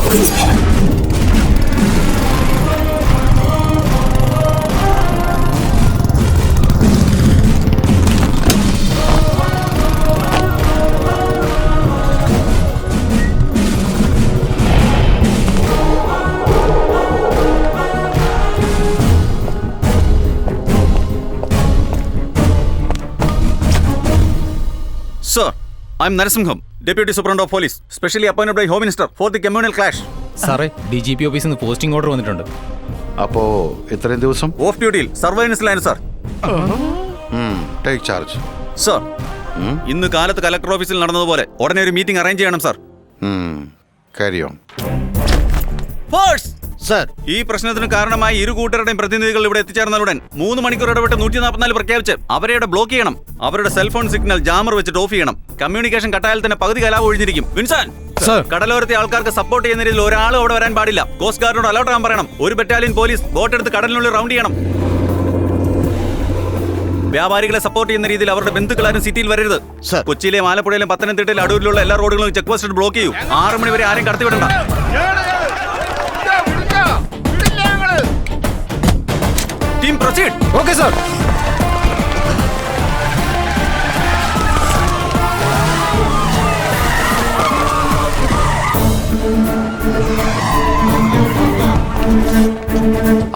Sir, I am Narasimham, Deputy Superintendent of Police, specially appointed by Home Minister for the communal clash. സാറേ DGP ഓഫീസിൽ നിന്ന് posting order വന്നിട്ടുണ്ട്. അപ്പോ ഇത്രയും ദിവസം ഓഫ് ഡ്യൂട്ടിയിൽ സർവൈലൻസിലാണ് സർ. Take charge. സർ, ഇന്ന് കാലത്ത് കലക്ടർ ഓഫീസിൽ നടന്നതുപോലെ ഉടനെ ഒരു മീറ്റിംഗ് അറേഞ്ച് ചെയ്യണം സർ. Carry on. സർ, ഈ പ്രശ്നത്തിന് കാരണമായി ഇരു കൂട്ടരുടെയും പ്രതിനിധികൾ ഇവിടെ എത്തിച്ചേർന്നയുടൻ 3 മണിക്കൂർ ഇടപെട്ട് 144 പ്രഖ്യാപിച്ച് അവരെ ബ്ലോക്ക് ചെയ്യണം. അവരുടെ സെൽഫോൺ സിഗ്നൽ ജാമർ വെച്ചിട്ട് ഓഫ് ചെയ്യണം. കമ്മ്യൂണിക്കേഷൻ കട്ടായാൽ തന്നെ പകുതി കലാപം ഒഴിഞ്ഞിരിക്കും. വിൻസൻ, കടലോരത്തെ ആൾക്കാർക്ക് സപ്പോർട്ട് ചെയ്യുന്ന രീതിയിൽ ഒരാളും അവിടെ വരാൻ പാടില്ല. കോസ്റ്റ് ഗാർഡിനോട് അലർട്ട് ആകാൻ പറയണം. ഒരു ബറ്റാലിയൻ പോലീസ് ബോട്ട് എടുത്ത് കടലിനുള്ളിൽ റൗണ്ട് ചെയ്യണം. വ്യാപാരികളെ സപ്പോർട്ട് ചെയ്യുന്ന രീതിയിൽ അവരുടെ ബന്ധുക്കളാരും സിറ്റിയിൽ വരരുത്. കൊച്ചിയിലെയും ആലപ്പുഴയിലെയും പത്തനംതിട്ടയിലും അടൂരിലുള്ള എല്ലാ റോഡുകളും ചെക്ക് പോസ്റ്റ് ബ്ലോക്ക് ചെയ്യൂ. 6 മണി വരെ ആരും കടത്തിവിടണ്ട. Team proceed. Okay, sir.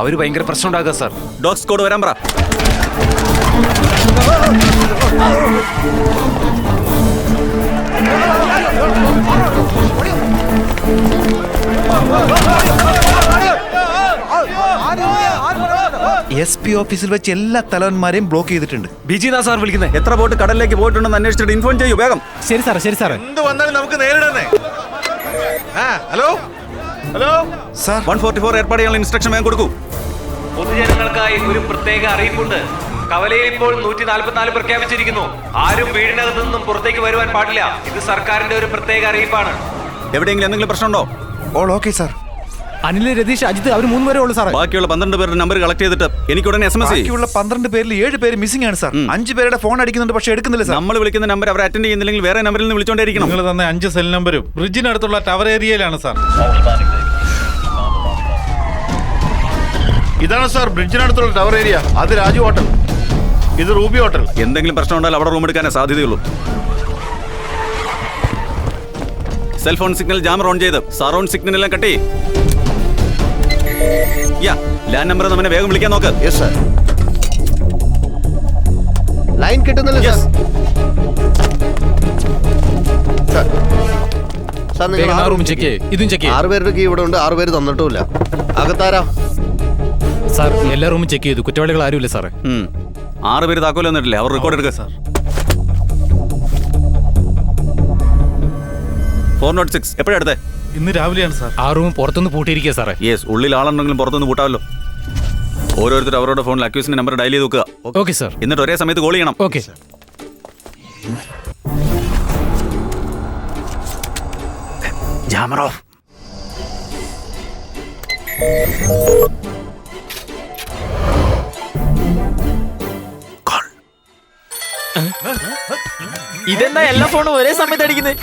അവര് ഭയങ്കര പ്രശ്നം ഉണ്ടാക്കുക സാർ. ഡോഗ് സ്ക്വാഡ് വരാൻ പറ. SP ഓഫീസിൽ വെച്ച് എല്ലാ തലവന്മാരെയും ബ്ലോക്ക് ചെയ്തിട്ടുണ്ട്. ബിജിനാ സാർ വിളിക്കുന്നത്. എത്ര ബോട്ട് കടലിലേക്ക് പോയിട്ടുണ്ടെന്ന് അന്വേഷിച്ചിട്ട് ഇൻഫോം ചെയ്യൂ വേഗം. ശരി സാറേ, ശരി സാറേ. എന്ത് വന്നാലും നമുക്ക് നേരിടണേ. ഹലോ ഹലോ സാർ, 144 ഏർപ്പാട് ചെയ്യാനുള്ള ഇൻസ്ട്രക്ഷൻ വേഗം കൊടുക്കൂ. പൊതുജനങ്ങൾക്കായി ഒരു പ്രത്യേക അറിയിപ്പുണ്ട്. കവലയിൽ ഇപ്പോൾ 144 പ്രഖ്യാപിച്ചിരിക്കുന്നു. ആരും വീടിനകത്തു നിന്നും പുറത്തേക്ക് വരുവാൻ പാടില്ല. ഇത് സർക്കാരിന്റെ ഒരു പ്രത്യേക അറിയിപ്പാണ്. എവിടെയെങ്കിലും എന്തെങ്കിലും പ്രശ്നമുണ്ടോ? All okay sir. Anil, Ratheesh, Ajith അവർ 3 പേരേ ഉള്ളൂ സാറേ. ബാക്കിയുള്ള 12 പേരുടെ നമ്പർ കളക്ട് ചെയ്തിട്ട് എനിക്ക് ഉടനെ SMS ചെയ്യും. ബാക്കിയുള്ള 12 പേരിൽ 7 പേര് മിസ്സിംഗ് ആണ് സാർ. 5 പേരുടെ ഫോൺ അടിക്കുന്നുണ്ട്, പക്ഷേ എടുക്കുന്നില്ല സാർ. നമ്മൾ വിളിക്കുന്ന നമ്പർ അവർ അറ്റൻഡ് ചെയ്യുന്നില്ലെങ്കിൽ വേറെ നമ്പറിൽ നിന്ന് വിളിച്ചോണ്ടിരിക്കണം. നിങ്ങൾ തന്നെ 5 സെൽ നമ്പരും ബ്രിഡ്ജിനടുത്തുള്ള ടവർ ഏരിയയിലാണ് സാർ. ഇതാണ് സാർ ബ്രിഡ്ജിനടുത്തുള്ള ടവർ ഏരിയ. അത് രാജു ഹോട്ടൽ, ഇത് റൂബി ഹോട്ടൽ. എന്തെങ്കിലും പ്രശ്നം ഉണ്ടായാൽ അവിടെ റൂം എടുക്കാനേ സാധ്യതയുള്ളൂ. സെൽഫോൺ സിഗ്നൽ ജാമർ ഓൺ ചെയ്ത് സറൗണ്ട് സിഗ്നൽ എല്ലാം കട്ട് ചെയ്യും. ലാൻഡ് നമ്പർ നമ്മെ വേഗം വിളിക്കാൻ നോക്ക്. Yes sir. ലൈൻ കിട്ടുന്നില്ല സർ. സർ, സർ നിങ്ങൾ റൂം ചെക്ക് ചെയ്യ്, ഇതും ചെക്ക് ചെയ്യ്. 6 പേരുടെ കീ ഇവിടെ ഉണ്ട്. 6 പേര് തന്നിട്ടുമില്ല. അകത്താരാ? സാർ, എല്ലാ റൂമും ചെക്ക് ചെയ്തു. കുറ്റവാളികൾ ആരുമില്ല സാറേ. 6 പേര് താക്കോൽ വന്നിട്ടില്ലേ? അവർ റെക്കോർഡ് എടുക്കുക സാർ. 406 എപ്പോഴെടുത്തേ? ഇന്ന് രാവിലെയാണ് സാർ. ആ റൂം പുറത്തുനിന്ന് പൂട്ടിയിരിക്കുക സാറേ. യെസ്, ഉള്ളിൽ ആളുണ്ടെങ്കിലും പുറത്തുനിന്ന് പൂട്ടാമല്ലോ. ഓരോരുത്തർ അവരുടെ ഫോണിൽ അക്യൂസിന്റെ നമ്പർ ഡയൽ ചെയ്ത് നോക്കുക. Okay sir. എന്നിട്ട് ഒരേ സമയത്ത് കോൾ ചെയ്യണം. ഓക്കെ. Jammer of. ഇതെന്നാ എല്ലാ ഫോണും ഒരേ സമയത്ത് അടിക്കുന്നത്?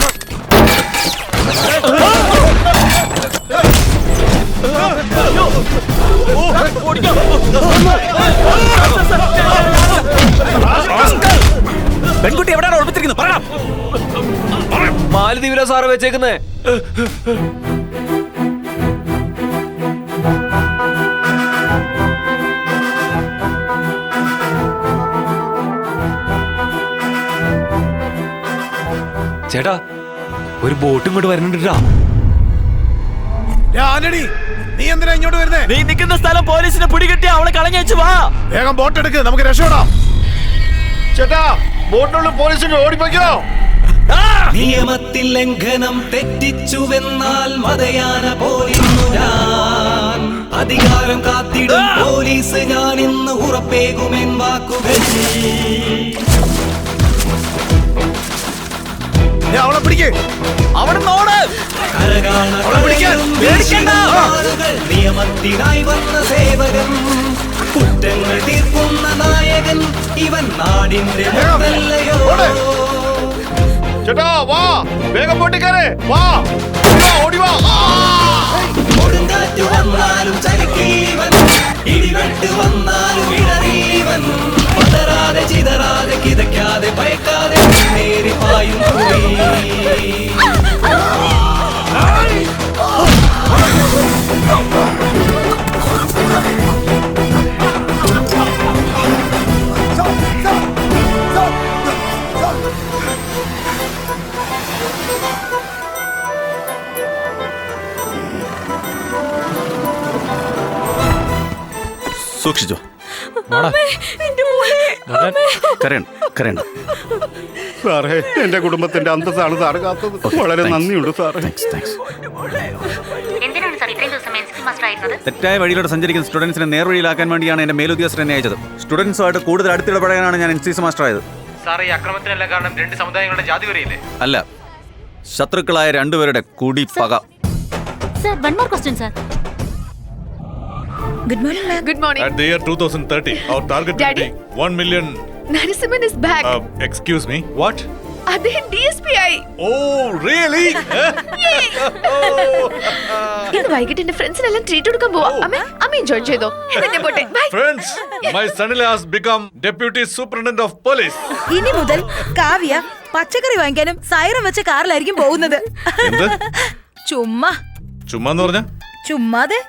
പെൺകുട്ടി എവിടെയാണ് ഉറപ്പിച്ചിരിക്കുന്നത്? പറയണം. മാലദ്വീപിലാ സാറ് വെച്ചേക്കുന്നേ. ചേട്ടാ, ഒരു ബോട്ട് ഇങ്ങോട്ട് വരുന്നുണ്ടാ. നീ എന്തിനാ ഇങ്ങോട്ട് വരുന്നേ? നീ നിൽക്കുന്ന സ്ഥലം പോലീസിനെ പിടികിട്ടി അവളെ കളഞ്ഞു വാ. വേഗം ബോട്ട് എടുക്ക്, നമുക്ക് രക്ഷപ്പെടാം. ചേട്ടാ, ബോട്ടിനുള്ള പോലീസിനെ ഓടിപ്പോയ്ക്കോ. നിയമത്തിൽ ലംഘനം തെറ്റിച്ചുവെന്നാൽ മതയാന പോലിന്നു ഞാൻ. അധികാരം കാത്തിടും പോലീസ് ഞാൻ ഇന്ന് ഉറപ്പേകുമെൻ വാക്കുകൾ. അവളെ പിടിക്കേ. അവിടെ നോട്. നിയമത്തിനായി വന്ന സേവകൻ, കുറ്റങ്ങൾ തീർക്കുന്ന നായകൻ, ഇവൻ നാടിന്റെ മുതല്ലയോ. ചേട്ടാ വാ, വേഗം പൊട്ടിക്കാരേ വാ. ഓടി വാ കൊടുങ്കാറ്റ് വന്നാലും ചലിക്കീവൻ ഇടിവെട്ട് വന്നാലും ഇടറീവൻ പതറാതെ ചിതറാതെ കിതയ്ക്കാതെ ഭയക്കാതെ നേരി പായും സൂക്ഷിച്ചോ. കരയണ്ട. സാറേ എന്റെ കുടുംബത്തിന്റെ അന്തസ്സാണ് സാറ് കാത്തത്. വളരെ നന്ദിയുണ്ട് സാറേ. എന്തിനാണ് സാർ ഇത്രയും ദിവസം എൻസിസി മാസ്റ്റർ ആയിരുന്നത്? തെറ്റായ വഴിയിലൂടെ സഞ്ചരിക്കുന്ന സ്റ്റുഡൻസിനെ നേർവഴിയിലാക്കാൻ വേണ്ടിയാണ് എന്റെ മേലുദ്യോഗസ്ഥർ എന്നെ അയച്ചത്. സ്റ്റുഡൻസുമായിട്ട് കൂടുതൽ അടുത്തിടപഴകാനാണ് ഞാൻ എൻസിസി മാസ്റ്റർ ആയത്. സാർ ഈ ആക്രമണത്തിനെല്ലാം കാരണം രണ്ട് സമുദായങ്ങളുടെ ജാതി വരെയില്ലേ? അല്ല, ശത്രുക്കളായ രണ്ടുപേരുടെ കൂടി പക. Sir, one more question sir. Good morning, ma'am. Good morning. At the year 2030 our target will Daddy? be 1 million. Narasimhan is back. Excuse me, what? Adhe DSPI. Oh really? ഇന്ന് വൈകിട്ട് എന്റെ ഫ്രണ്ട്സിനെല്ലാം ട്രീറ്റ് കൊടുക്കാൻ പോവാ. അമ്മ എൻജോയ് ചെയ്തോ. ഞാൻ പോട്ടെ. By. Friends, my son-in-law has become deputy superintendent of police. ഇനി മുതൽ കാവ്യ പച്ചക്കറി വാങ്ങിക്കാനും സൈറം വെച്ച കാറിലായിരിക്കും പോകുന്നത്. എന്ത്? ചുമ്മാ ചുമ്മാന്ന് പറഞ്ഞ? ചുമ്മാതെ.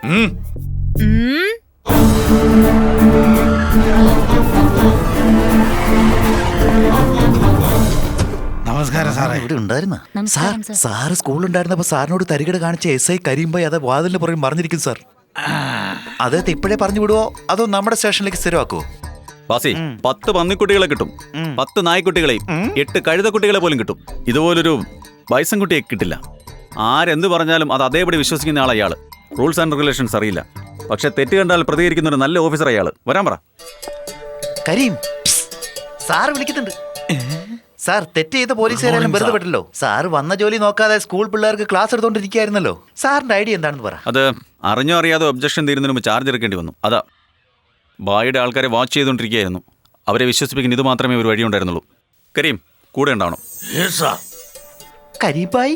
നമസ്കാരം സാറേ. ഇവിടെ ഉണ്ടായിരുന്ന സാറ് സ്കൂളിലുണ്ടായിരുന്നപ്പോ സാറിനോട് തരികട കാണിച്ച SI കരീംബായി അത് വാതിലിന് പുറകെ മറിഞ്ഞിരിക്കും സാർ. അദ്ദേഹത്തെ ഇപ്പോഴേ പറഞ്ഞു വിടുവോ അതോ നമ്മുടെ സ്റ്റേഷനിലേക്ക് സ്ഥിരമാക്കുവോ? ബാസി, 10 പന്നിക്കുട്ടികളെ കിട്ടും, 10 നായ്ക്കുട്ടികളെയും 8 കഴുതക്കുട്ടികളെ പോലും കിട്ടും. ഇതുപോലൊരു വയസ്സൻകുട്ടിയെ കിട്ടില്ല. ആരെന്ത് പറഞ്ഞാലും അത് അതേപടി വിശ്വസിക്കുന്ന ആൾ അയാൾ. റൂൾസ് ആൻഡ് റെഗുലേഷൻസ് അറിയില്ല, പക്ഷെ തെറ്റ് കണ്ടാൽ പ്രതികരിക്കുന്ന ഒരു നല്ല ഓഫീസർ അയാൾ. വരാൻ പറ. കരീം സാർ വിളിക്കുന്നുണ്ട്. സാർ തെറ്റ് ചെയ്ത പോലീസുകാരെല്ലാം വെറുതെ വിട്ടല്ലോ. സാർ വന്ന ജോലി നോക്കാതെ സ്കൂൾ പിള്ളേർക്ക് ക്ലാസ് എടുത്തോണ്ടിരിക്കുകയായിരുന്നല്ലോ. സാറിന്റെ ഐഡിയ എന്താണെന്ന് പറ. അത് അറിഞ്ഞോ അറിയാതെ ഒബ്ജക്ഷൻ തീരുന്നതിന് മുമ്പ് ചാർജ് എടുക്കേണ്ടി വന്നു. അതാ ബായിയുടെ ആൾക്കാരെ വാച്ച് ചെയ്തുകൊണ്ടിരിക്കുകയായിരുന്നു. അവരെ വിശ്വസിപ്പിക്കുന്ന ഇത് മാത്രമേ ഒരു വഴിയുണ്ടായിരുന്നുള്ളൂ. കരീം കൂടെ ഉണ്ടാവണം. കരീബായി,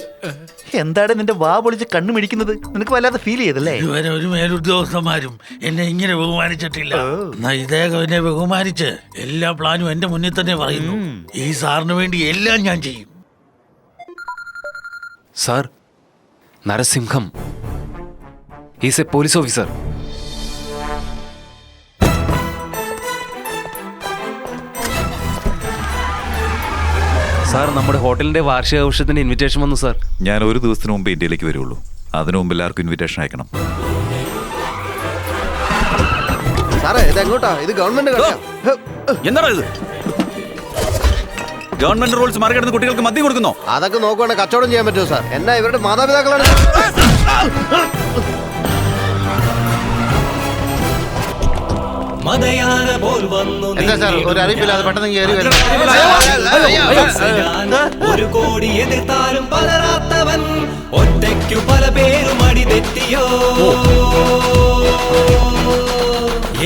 എന്താണ് നിന്റെ വാ പൊളിച്ച് കണ്ണു മിടിക്കുന്നത്? നിനക്ക് വല്ലാതെ ഫീൽ ചെയ്തല്ലേ? ഇവരെ ഒരു മേലുദ്യോഗസ്ഥന്മാരും എന്നെ ഇങ്ങനെ ബഹുമാനിച്ചിട്ടില്ല. ഇദ്ദേഹം എന്നെ ബഹുമാനിച്ച് എല്ലാ പ്ലാനും എന്റെ മുന്നിൽ തന്നെ പറയുന്നു. ഈ സാറിന് വേണ്ടി എല്ലാം ഞാൻ ചെയ്യും. Sir, Narasimham is A police officer. Sir, നമ്മുടെ ഹോട്ടലിന്റെ വാർഷികാഘോഷത്തിന് ഇൻവിറ്റേഷൻ വന്നു സാർ. ഞാൻ ഒരു ദിവസത്തിന് മുമ്പ് ഇന്ത്യയിലേക്ക് വരുള്ളൂ. അതിനു മുമ്പ് എല്ലാവർക്കും ഇൻവിറ്റേഷൻ അയക്കണം. സാറേ ഇത് എങ്ങോട്ടാ? ഇത് ഗവൺമെന്റ് എന്താണ് ഇത്? ഗവൺമെന്റ് റൂൾസ് മറികടന്ന് കുട്ടികൾക്ക് മദ്യം കൊടുക്കുന്നോ? അതൊക്കെ നോക്കുവാണെങ്കിൽ കച്ചവടം ചെയ്യാൻ പറ്റുമോ സാർ? എന്നാ ഇവരുടെ മാതാപിതാക്കളാണ്. മതയാന പോൽ വന്നു എന്താ സാർ ഒരു അറിയിപ്പില്ലാതെ പെട്ടെന്ന് കയറി ഒരു കോടി എതിർത്താലും പതറാത്തവൻ ഒറ്റയ്ക്കു പല പേരും അടി തെറ്റിയോ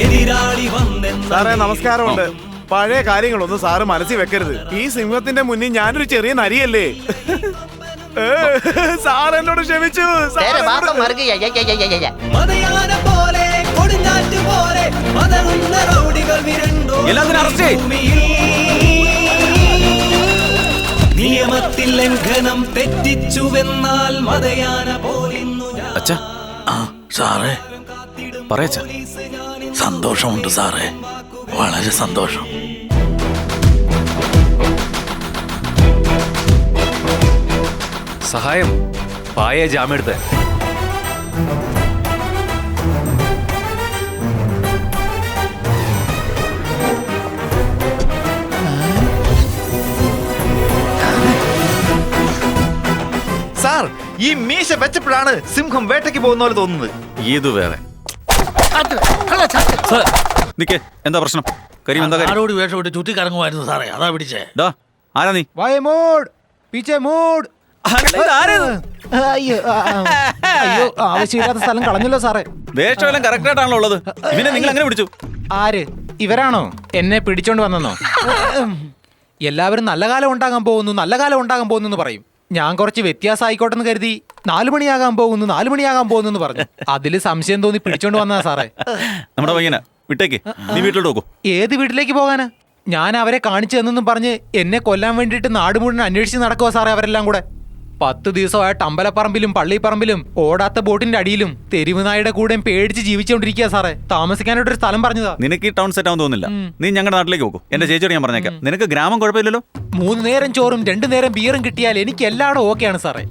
എതിരാളി വന്നെന്ന്. സാറേ നമസ്കാരമുണ്ട്. പഴയ കാര്യങ്ങളൊന്നും സാറ് മനസ്സിൽ വെക്കരുത്. ഈ സിംഹത്തിന്റെ മുന്നിൽ ഞാനൊരു ചെറിയ നരിയല്ലേ. സാർ എന്നോട് ക്ഷമിച്ചു. മതയാന പോലെ കൊടുങ്കാറ്റ് പോലെ പതറുന്ന റൗഡികൾ വിരണ്ടോ ഭൂമിയിൽ. നിയമത്തിൽ ലംഘനം തെറ്റിച്ചുവെന്നാൽ മതയാന പോലിന്നു അച്ഛാ. സാറേ പറയച്ചാ. സന്തോഷമുണ്ട് സാറേ, വളരെ സന്തോഷം. സഹായം പായ ജാമ്യെടുത്ത്. സാർ, ഈ മീശ വെച്ചപ്പോഴാണ് സിംഹം വേട്ടയ്ക്ക് പോകുന്ന പോലെ തോന്നുന്നത്. ഇത് വേറെ. നിക്കേ, എന്താ പ്രശ്നം? കരീം എന്താ കാര്യം? ആരോട് വേഷം വിട്ട് ചുറ്റി കറങ്ങുമായിരുന്നു സാറേ, അതാ പിടിച്ചേ. ആരാ നീ? ആവശ്യമില്ലാത്ത സ്ഥലം കളഞ്ഞല്ലോ സാറേ. വേഷമെല്ലാം കറക്റ്റ് ആയിട്ടാണല്ലോ ഉള്ളത്. ഇവനെ നിങ്ങൾ അങ്ങനെ പിടിച്ചു? ആര്? ഇവരാണോ എന്നെ പിടിച്ചോണ്ട് വന്നെന്നോ? എല്ലാവരും നല്ല കാലം ഉണ്ടാകാൻ പോകുന്നു, നല്ല കാലം ഉണ്ടാകാൻ പോകുന്നു എന്ന് പറയും. ഞാൻ കുറച്ച് വ്യത്യാസം ആയിക്കോട്ടെന്ന് കരുതി 4 മണിയാകാൻ പോകുന്നു പറഞ്ഞു. അതില് സംശയം തോന്നി പിടിച്ചോണ്ട് വന്നതാ സാറേ. നമ്മുടെ പയ്യനാ, വിട്ടേക്ക്. നീ വീട്ടിലോട്ട് നോക്കൂ. ഏത് വീട്ടിലേക്ക് പോകാനാ? ഞാൻ അവരെ കാണിച്ചു തന്നെന്നും പറഞ്ഞ് എന്നെ കൊല്ലാൻ വേണ്ടിയിട്ട് നാട് മുഴുവൻ അന്വേഷിച്ച് നടക്കുവാ സാറേ അവരെല്ലാം കൂടെ. 10 ദിവസമായിട്ട് അമ്പലപ്പറമ്പിലും പള്ളിപ്പറമ്പിലും ഓടാത്ത ബോട്ടിന്റെ അടിയിലും തെരുവ് നായുടെ കൂടെയും പേടിച്ച് ജീവിച്ചുകൊണ്ടിരിക്കുക സാറേ. താമസിക്കാനായിട്ടൊരു സ്ഥലം പറഞ്ഞതാ. നിനക്ക് ഈ ടൗൺ സെറ്റ് ആവും തോന്നുന്നില്ല. നീ ഞങ്ങളുടെ നാട്ടിലേക്ക് പോകും. എന്റെ ചേച്ചിയോട് ഞാൻ പറഞ്ഞേക്കാം. നിനക്ക് ഗ്രാമം കുഴപ്പമില്ലല്ലോ. 3 നേരം ചോറും 2 നേരം ബിയറും കിട്ടിയാൽ എനിക്ക് എല്ലായിടും ഓക്കെയാണ് സാറേ.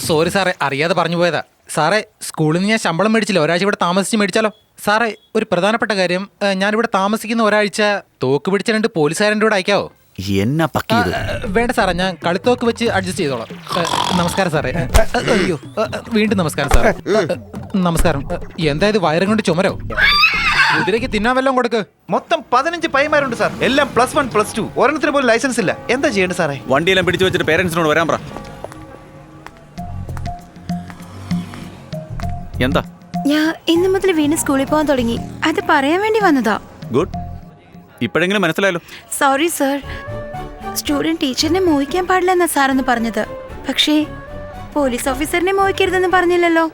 സോറി സാറേ, അറിയാതെ പറഞ്ഞു പോയതാ സാറേ. സ്കൂളിൽ നിന്ന് ഞാൻ ശമ്പളം മേടിച്ചില്ല, ഒരാഴ്ച ഇവിടെ താമസിച്ച് മേടിച്ചാലോ സാറേ? ഒരു പ്രധാനപ്പെട്ട കാര്യം, ഞാനിവിടെ താമസിക്കുന്ന ഒരാഴ്ച തോക്ക് പിടിച്ച 2 പോലീസുകാരൻ്റെ കൂടെ അയക്കാവോ? എന്നാ പക്കിയത്? വേണ്ട സാറേ, ഞാൻ കളിത്തോക്ക് വെച്ച് അഡ്ജസ്റ്റ് ചെയ്തോളാം. നമസ്കാരം സാറേ. അയ്യോ, വീണ്ടും നമസ്കാരം സാറേ. നമസ്കാരം. എന്തായത് വയറും കൊണ്ട് ചുമരോ? കുതിരയ്ക്ക് തിന്നാൻ വല്ലതും കൊടുക്ക്. മൊത്തം 15 പൈമാരുണ്ട് സാർ. എല്ലാം +1 +2. ഒരെണ്ണത്തിന് പോലും ലൈസൻസ് ഇല്ല. എന്താ ചെയ്യേണ്ടത് സാറേ? വണ്ടിയെല്ലാം പിടിച്ചു വെച്ചിട്ട് പേരൻസിനോട് വരാൻ പറ. എന്താ? ഞാൻ ഇന്നു മുതൽ വീണ്ടും സ്കൂളിൽ പോകാൻ തുടങ്ങി. അത് പറയാൻ വേണ്ടി വന്നതാ. ഗുഡ്. ഇപ്പോഴെങ്കിലും മനസ്സിലായല്ലോ. സോറി സർ, സ്റ്റുഡന്റ് ടീച്ചറിനെ മോഹിക്കാൻ പാടില്ലെന്നാ സാറെന്ന് പറഞ്ഞത്. പക്ഷേ പോലീസ് ഓഫീസറിനെ മോഹിക്കരുതെന്ന് പറഞ്ഞില്ലല്ലോ.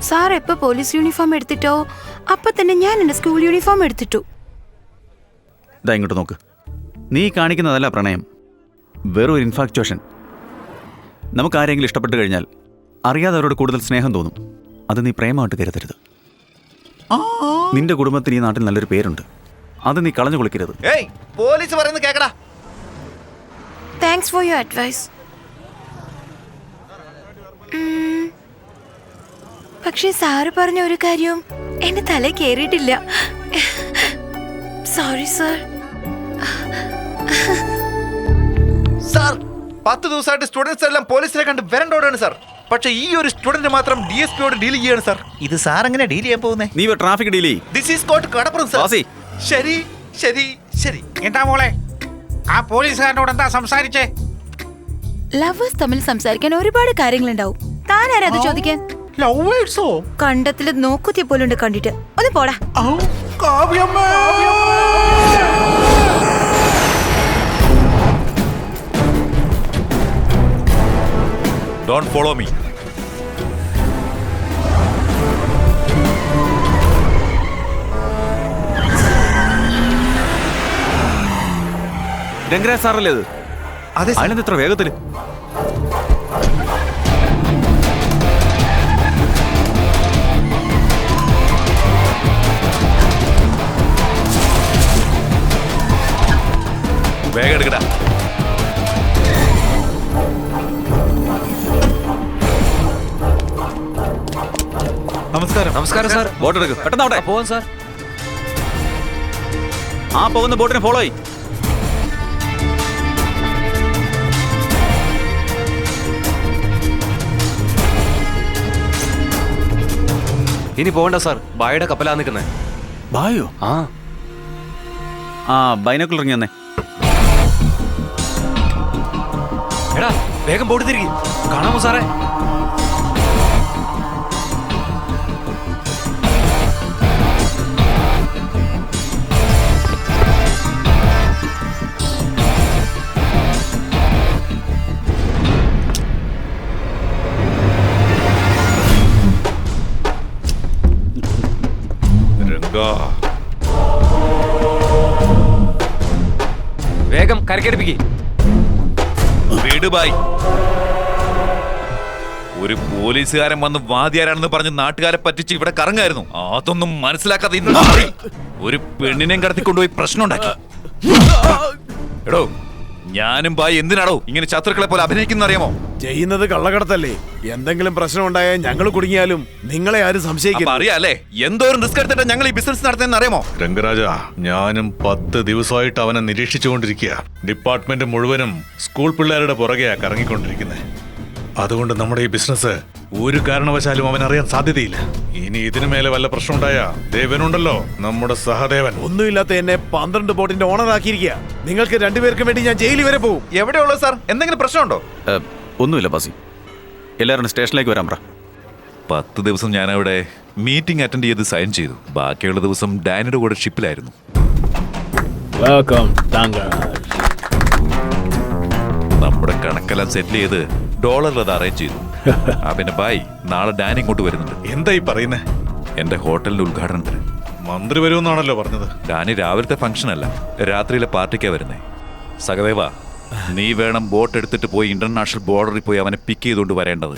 സാർ എപ്പോ പോലീസ് യൂണിഫോം എടുത്തിട്ടോ അപ്പൊ തന്നെ ഞാൻ എന്റെ സ്കൂൾ യൂണിഫോം എടുത്തിട്ടു. ഇതാ ഇങ്ങോട്ട് നോക്ക്. നീ കാണിക്കുന്നതല്ല പ്രണയം, വെറും ഒരു ഇൻഫാക്ച്വേഷൻ. നമുക്ക് ആരെങ്കിലും ഇഷ്ടപ്പെട്ട് കഴിഞ്ഞാൽ അറിയാതെ അവരോട് കൂടുതൽ സ്നേഹം തോന്നും. അത് നീ പ്രേമമായിട്ട് കരുതരുത്. നിന്റെ കുടുംബത്തിന് ഈ നാട്ടിൽ നല്ലൊരു പേരുണ്ട്, അത് നീ കളഞ്ഞു കുളിക്കരുത്. പോലീസ് പറയുന്നത് കേക്കടാ. Thanks for your advice. പക്ഷേ സാറ് പറഞ്ഞ ഒരു കാര്യവും എന്റെ തല കേറിയിട്ടില്ല. Sorry sir. സാർ, 10 ദിവസമായിട്ട് സ്റ്റുഡൻസ് എല്ലാം പോലീസിനെ കണ്ട് വരണ്ടോടാണ് സാർ. പക്ഷെ ഈ ഒരു സ്റ്റുഡന്റ് മാത്രം DSPയോട് ഡീൽ ചെയ്യാണ് സാർ. ഇത് സാർ എങ്ങനെ ഡീൽ ചെയ്യാൻ പോകുന്നേ? നീ ട്രാഫിക് ഡീൽ ചെയ്യും. ദിസ് ഈസ് കോട്ട് കടപ്പുറം സാർ. ശരി ശരി ശരി. എന്താ മോളെ ആ പോലീസുകാരനോട് എന്താ സംസാരിച്ചേ? ലവേഴ്സ് തമ്മിൽ സംസാരിക്കാൻ ഒരുപാട് കാര്യങ്ങളുണ്ടാവും. താനാരാ അത് ചോദിക്കാൻ? ലവേഴ്സോ? കണ്ടത്തില് നോക്കുത്തിയ പോലുണ്ട് കണ്ടിട്ട്. ഒന്ന് പോടാ. Don't follow me. രംഗരാജ് സാറല്ലേ അത്? അതെ. അതിനെന്ത് ഇത്ര വേഗത്തില്? വേഗം എടുക്കടാ. നമസ്കാരം. നമസ്കാരം സാർ. ബോട്ട് എടുക്ക്, പെട്ടെന്ന്. പോവാൻ സാർ. ആ പോകുന്ന ബോട്ടിനെ ഫോളോ ചെയ്യും. ഇനി പോകണ്ട സാർ, ബായുടെ കപ്പലാ നിൽക്കുന്നേ. ബായോ? ആ ബൈനോക്കുലർ ഇറങ്ങി വന്നേ. എടാ വേഗം ബോട്ട് തിരികെ. കാണാമോ സാറേ? വേഗം കരക്കടുപ്പിക്ക്. വീടുബായി. ഒരു പോലീസുകാരൻ വന്ന് വാദിയാരാണെന്ന് പറഞ്ഞ് നാട്ടുകാരെ പറ്റിച്ച് ഇവിടെ കറങ്ങായിരുന്നു. അതൊന്നും മനസ്സിലാക്കാതെ ഒരു പെണ്ണിനെയും കടത്തിക്കൊണ്ടുപോയി പ്രശ്നം ഉണ്ടാക്കി. എടോ, ഞാനും ബായി എന്തിനാടോ ഇങ്ങനെ ശത്രുക്കളെ പോലെ അഭിനയിക്കുന്ന അറിയാമോ? ചെയ്യുന്നത് കള്ളക്കടത്തല്ലേ? എന്തെങ്കിലും പ്രശ്നം ഉണ്ടായാൽ ഞങ്ങൾ കുടുങ്ങിയാലും നിങ്ങളെ ആരും സംശയിക്കില്ല. അറിയാലേ, എന്തോരം റിസ്ക് എടുത്തിട്ട് ഞങ്ങൾ ഈ ബിസിനസ് നടത്തുന്ന അറിയാമോ? രംഗരാജ, ഞാനും 10 ദിവസമായിട്ട് അവനെ നിരീക്ഷിച്ചുകൊണ്ടിരിക്കുക. ഡിപ്പാർട്ട്മെന്റ് മുഴുവനും സ്കൂൾ പിള്ളേരുടെ പുറകെയാ കറങ്ങിക്കൊണ്ടിരിക്കുന്നത്. അതുകൊണ്ട് നമ്മുടെ ഈ ബിസിനസ് ഒരു കാരണവശാലും അവൻ അറിയാൻ സാധ്യതയില്ല. ഇനി ഇതിനു മേലെ വല്ല പ്രശ്നം ഉണ്ടായാ ദേവനുണ്ടല്ലോ, നമ്മുടെ സഹദേവൻ. ഒന്നുമില്ലാത്ത എന്നെ 12 ബോട്ടിന്റെ ഓണർ ആക്കിയിരിക്കുക. നിങ്ങൾക്ക് 2 പേർക്കും വേണ്ടി ഞാൻ ജയിലിൽ വരെ പോകും. എവിടെയുള്ളൂ സാർ? എന്തെങ്കിലും പ്രശ്നമുണ്ടോ? ഒന്നുമില്ല ബാസി, എല്ലാവരും സ്റ്റേഷനിലേക്ക് വരാൻ പറ. 10 ദിവസം ഞാനവിടെ മീറ്റിംഗ് അറ്റൻഡ് ചെയ്ത് സൈൻ ചെയ്തു. ബാക്കിയുള്ള ദിവസം ഡാനിയുടെ കൂടെ ഷിപ്പിലായിരുന്നു. നമ്മുടെ കണക്കെല്ലാം സെറ്റിൽ ചെയ്ത് ഡോളറിൽ അത് അറേഞ്ച് ചെയ്തു. പിന്നെ ബൈ, നാളെ ഡാനി ഇങ്ങോട്ട് വരുന്നുണ്ട്. എന്തായി പറയുന്നേ? എന്റെ ഹോട്ടലിന്റെ ഉദ്ഘാടനത്തിന് മന്ത്രി വരുമെന്നാണല്ലോ പറഞ്ഞത്. ഡാനി രാവിലത്തെ ഫംഗ്ഷൻ അല്ല, രാത്രിയിലെ പാർട്ടിക്കാ വരുന്നേ. സഹദേവ, നീ വേണം ബോട്ട് എടുത്തിട്ട് പോയി ഇന്റർനാഷണൽ ബോർഡറിൽ പോയി അവനെ പിക്ക് ചെയ്തുകൊണ്ട് വരേണ്ടത്.